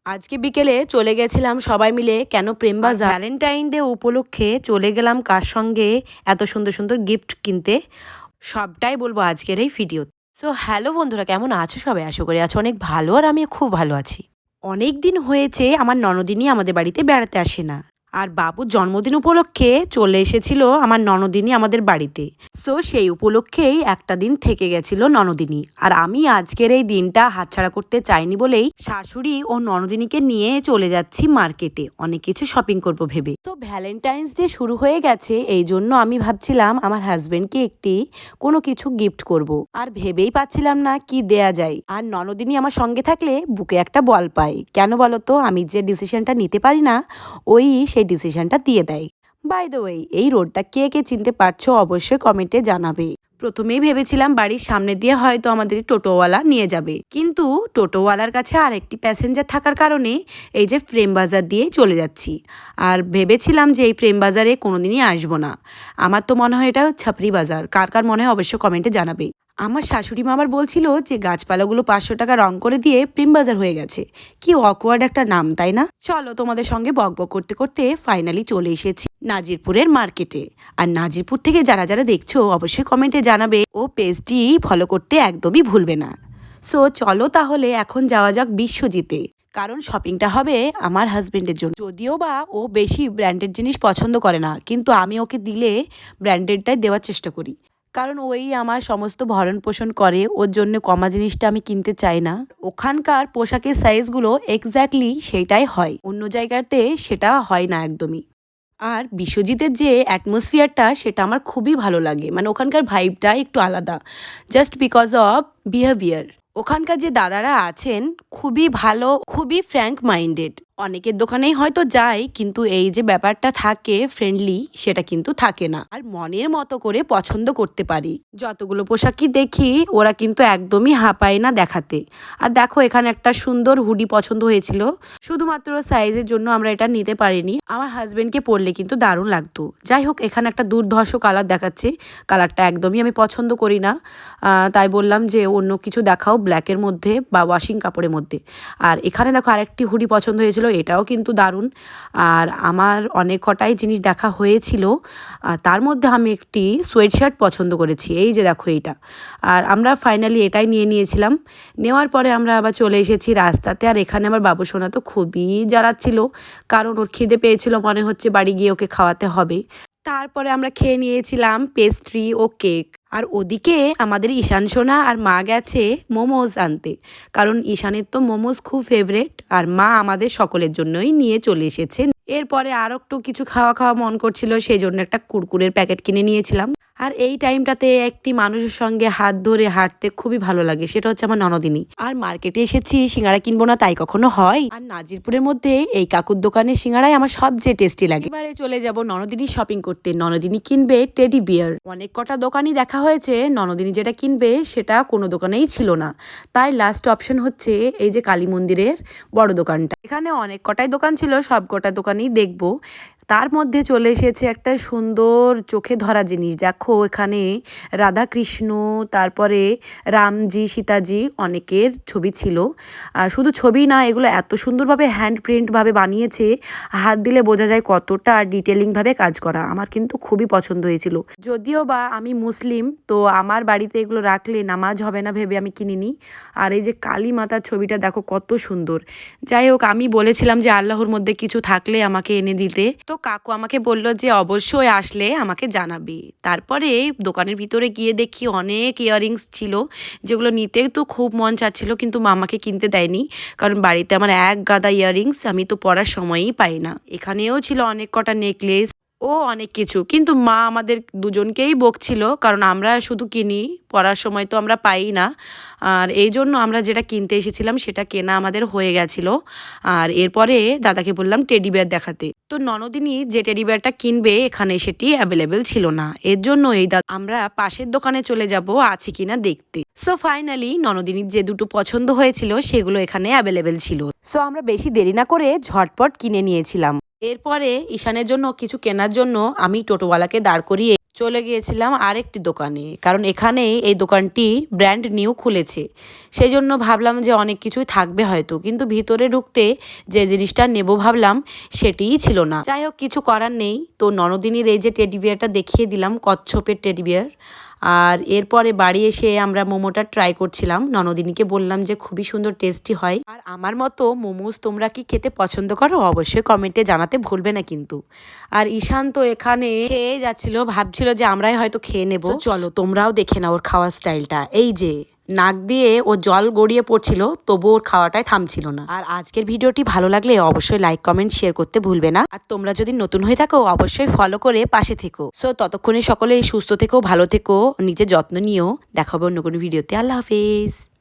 আজকে বিকেলে চলে গেছিলাম সবাই মিলে কেন প্রেম বাজার ভ্যালেন্টাইন ডে উপলক্ষে চলে গেলাম কার সঙ্গে এত সুন্দর সুন্দর গিফট কিনতে সবটাই বলবো আজকের এই ভিডিও। সো হ্যালো বন্ধুরা, কেমন আছো সবাই? আশা করি আছো অনেক ভালো, আর আমি খুব ভালো আছি। অনেক দিন হয়েছে আমার ননদিনী আমাদের বাড়িতে বেড়াতে আসে না, আর বাবুর জন্মদিন উপলক্ষে চলে এসেছিল আমার ননদিনী আমাদের বাড়িতে। সো সেই উপলক্ষেই একটা দিন থেকে গেছিল ননদিনী, আর আমি আজকের এই দিনটা হাতছাড়া করতে চাইনি বলেই শাশুড়ি ও ননদিনীকে নিয়ে চলে যাচ্ছি মার্কেটে অনেক কিছু শপিং করব ভেবে। তো ভ্যালেন্টাইন্স ডে শুরু হয়ে গেছে, এই জন্য আমি ভাবছিলাম আমার হাজবেন্ডকে একটি কোনো কিছু গিফট করব, আর ভেবেই পাচ্ছিলাম না কি দেয়া যায়। আর ননদিনী আমার সঙ্গে থাকলে বুকে একটা বল পাই, কেন বলো তো? আমি যে ডিসিশনটা নিতে পারি না, ওই সেই ডিসিশনটা দিয়ে দেয়। বাই দ্য ওয়ে, এই রোডটা কে কে চিনতে পারছো অবশ্যই কমেন্টে জানাবে। প্রথমেই ভেবেছিলাম বাড়ির সামনে দিয়ে হয়তো আমাদের টোটোওয়ালা নিয়ে যাবে, কিন্তু টোটোওয়ালার কাছে আর একটি প্যাসেঞ্জার থাকার কারণে এই যে ফ্রেম বাজার দিয়ে চলে যাচ্ছি। আর ভেবেছিলাম যে এই ফ্রেম বাজারে কোনোদিনই আসবো না। আমার তো মনে হয় এটা ছাপড়ি বাজার, কার কার মনে হয় অবশ্যই কমেন্টে জানাবে। আমার শাশুড়ি মা আবার বলছিল যে গাছপালাগুলো 500 টাকা রং করে দিয়ে প্রেম বাজার হয়ে গেছে। কি অকওয়ার্ড একটা নাম, তাই না? চলো, তোমাদের সঙ্গে বকবক করতে করতে ফাইনালি চলে এসেছি নাজিরপুরের মার্কেটে। আর নাজিরপুর থেকে যারা যারা দেখছো অবশ্যই কমেন্টে জানাবে, ও পেজটি ফলো করতে একদমই ভুলবে না। সো চলো তাহলে এখন যাওয়া যাক বিশ্বজিতে, কারণ শপিংটা হবে আমার হাজবেন্ডের জন্য। যদিও বা ও বেশি ব্র্যান্ডেড জিনিস পছন্দ করে না, কিন্তু আমি ওকে দিলে ব্র্যান্ডেডটাই দেওয়ার চেষ্টা করি, কারণ ওই আমার সমস্ত ভরণ পোষণ করে। ওর জন্য কমা জিনিসটা আমি কিনতে চাই না। ওখানকার পোশাকের সাইজগুলো এক্স্যাক্টলি সেটাই হয়, অন্য জায়গাতে সেটা হয় না একদমই। আর বিশ্বজিতের যে অ্যাটমসফিয়ারটা সেটা আমার খুবই ভালো লাগে, মানে ওখানকার ভাইবটা একটু আলাদা, জাস্ট বিকজ অফ বিহেভিয়ার। ওখানকার যে দাদারা আছেন খুবই ভালো, খুবই ফ্র্যাঙ্ক মাইন্ডেড। অনেকের দোকানেই হয়তো যাই, কিন্তু এই যে ব্যাপারটা থাকে ফ্রেন্ডলি, সেটা কিন্তু থাকে না। আর মনের মতো করে পছন্দ করতে পারি। যতগুলো পোশাকই দেখি ওরা কিন্তু একদমই হাঁপায় না দেখাতে। আর দেখো, এখানে একটা সুন্দর হুডি পছন্দ হয়েছিল, শুধুমাত্র সাইজের জন্য আমরা এটা নিতে পারিনি। আমার হাজবেন্ডকে পরলে কিন্তু দারুণ লাগতো। যাই হোক, এখানে একটা দুর্ধর্ষ কালার দেখাচ্ছে, কালারটা একদমই আমি পছন্দ করি না। তাই বললাম যে অন্য কিছু দেখাও ব্ল্যাকের মধ্যে বা ওয়াশিং কাপড়ের মধ্যে। আর এখানে দেখো আরেকটি হুডি পছন্দ হয়েছিল, এটাও কিন্তু দারুণ। আর আমার অনেক কটাই জিনিস দেখা হয়েছিল, তার মধ্যে আমি একটি সোয়েট শার্ট পছন্দ করেছি, এই যে দেখো এইটা। আর আমরা ফাইনালি এটাই নিয়ে নিয়েছিলাম। নেওয়ার পরে আমরা আবার চলে এসেছি রাস্তাতে। আর এখানে আমার বাবু সোনা তো খুবই জ্বালাচ্ছিল, কারণ ওর খিদে পেয়েছিল, মনে হচ্ছে বাড়ি গিয়ে ওকে খাওয়াতে হবে। তারপরে আমরা খেয়ে নিয়েছিলাম পেস্ট্রি ও কেক। আর ওদিকে আমাদের ঈশান সোনা আর মা গেছে মোমোজ আনতে, কারণ ঈশানের তো মোমোজ খুব ফেভারেট, আর মা আমাদের সকলের জন্যই নিয়ে চলে এসেছেন। এরপরে আর একটু কিছু খাওয়া খাওয়া মন করছিল, সেই জন্য একটা কুরকুরের প্যাকেট কিনে নিয়েছিলাম। আর এই টাইমটাতে একটি মানুষের সঙ্গে হাত ধরে হাঁটতে খুবই ভালো লাগে, সেটা হচ্ছে আমার ননদিনী। আর মার্কেটে এসেছি, সিঙ্গারা কিনবো না তাই কখনো হয়? আর নাজিরপুরের মধ্যে এই কাকুর দোকানের সিঙ্গারাই আমার সবচেয়ে টেস্টি লাগে। এবারে চলে যাব ননদিনী শপিং করতে। ননদিনী কিনবে টেডি বিয়ার। অনেক কটা দোকানই দেখা হয়েছে, ননদিনী যেটা কিনবে সেটা কোনো দোকানেই ছিল না। তাই লাস্ট অপশন হচ্ছে এই যে কালী মন্দিরের বড় দোকানটা। এখানে অনেক কটাই দোকান ছিল, সব কটা দোকানই দেখবো। তার মধ্যে চলে এসেছে একটা সুন্দর চোখে ধরা জিনিস। দেখো এখানে রাধা কৃষ্ণ, তারপরে রামজি, সীতাজি, অনেকের ছবি ছিল। শুধু ছবি না, এগুলো এত সুন্দরভাবে হ্যান্ড প্রিন্টভাবে বানিয়েছে, হাত দিলে বোঝা যায় কতটা ডিটেলিংভাবে কাজ করা। আমার কিন্তু খুবই পছন্দ হয়েছিল। যদিও বা আমি মুসলিম, তো আমার বাড়িতে এগুলো রাখলে নামাজ হবে না ভেবে আমি কিনিনি। আর এই যে কালী মাতার ছবিটা দেখো কত সুন্দর। যাই হোক, আমি বলেছিলাম যে আল্লাহর মধ্যে কিছু থাকলে আমাকে এনে দিতে, তো কাকু আমাকে বলল যে অবশ্যই আসলে আমাকে জানাবি। তারপরে দোকানের ভিতরে গিয়ে দেখি অনেক ইয়াররিংস ছিল, যেগুলো নিতে তো খুব মন চাচ্ছিল, কিন্তু মামাকে কিনতে দেয়নি, কারণ বাড়িতে আমার এক গাদা ইয়াররিংস আমি তো পরার সময়ই পাই না। এখানেও ছিল অনেক কটা নেকলেস ও অনেক কিছু, কিন্তু মা আমাদের দুজনকেই বকছিল, কারণ আমরা শুধু কিনি, পড়ার সময় তো আমরা পাই না। আর এই জন্য আমরা যেটা কিনতে এসেছিলাম সেটা কেনা আমাদের হয়ে গেছিলো। আর এরপরে দাদাকে বললাম টেডি বিয়ার দেখাতে, তো ননদিনী যে টেডি বিয়ারটা কিনবে এখানে সেটি অ্যাভেলেবেল ছিল না। এর জন্য আমরা পাশের দোকানে চলে যাব আছে কিনা দেখতে। সো ফাইনালি ননদিনীর যে দুটো পছন্দ হয়েছিল সেগুলো এখানে অ্যাভেলেবেল ছিল। সো আমরা বেশি দেরি না করে ঝটপট কিনে নিয়েছিলাম। এরপরে ঈশানের জন্য কিছু কেনার জন্য আমি টোটোওয়ালাকে দাঁড় করিয়ে চলে গিয়েছিলাম আরেকটি দোকানে, কারণ এখানে এই দোকানটি ব্র্যান্ড নিউ খুলেছে। সেই জন্য ভাবলাম যে অনেক কিছুই থাকবে হয়তো, কিন্তু ভিতরে ঢুকতে যে জিনিসটা নেব ভাবলাম সেটিই ছিল না। যাই হোক, কিছু করার নেই। তো ননদিনীর এই যে টেডি বিয়ারটা দেখিয়ে দিলাম, কচ্ছপের টেডি বিয়ার। আর এরপরে বাড়ি এসে আমরা মোমোটা ট্রাই করছিলাম। ননদিনীকে বললাম যে খুবই সুন্দর টেস্টি হয়। আর আমার মতো মোমোস তোমরা কি খেতে পছন্দ করো অবশ্যই কমেন্টে জানাতে ভুলবে না কিন্তু। আর ঈশান তো এখানে খেয়ে যাচ্ছিল, ভাবছিল যে আমরাই হয়তো খেয়ে নেব। চলো তোমরাও দেখে নাও ওর খাওয়ার স্টাইলটা। এই যে নাক দিয়ে ও জল গড়িয়ে পড়ছিল, তবু ওর খাওয়াটাই থামছিল না। আর আজকের ভিডিওটি ভালো লাগলে অবশ্যই লাইক কমেন্ট শেয়ার করতে ভুলবে না। আর তোমরা যদি নতুন হয়ে থাকো অবশ্যই ফলো করে পাশে থেকো। সো ততক্ষণে সকলে সুস্থ থেকো, ভালো থেকো, নিজের যত্ন নিও। দেখাবো অন্য কোনো ভিডিওতে। আল্লাহ হাফেজ।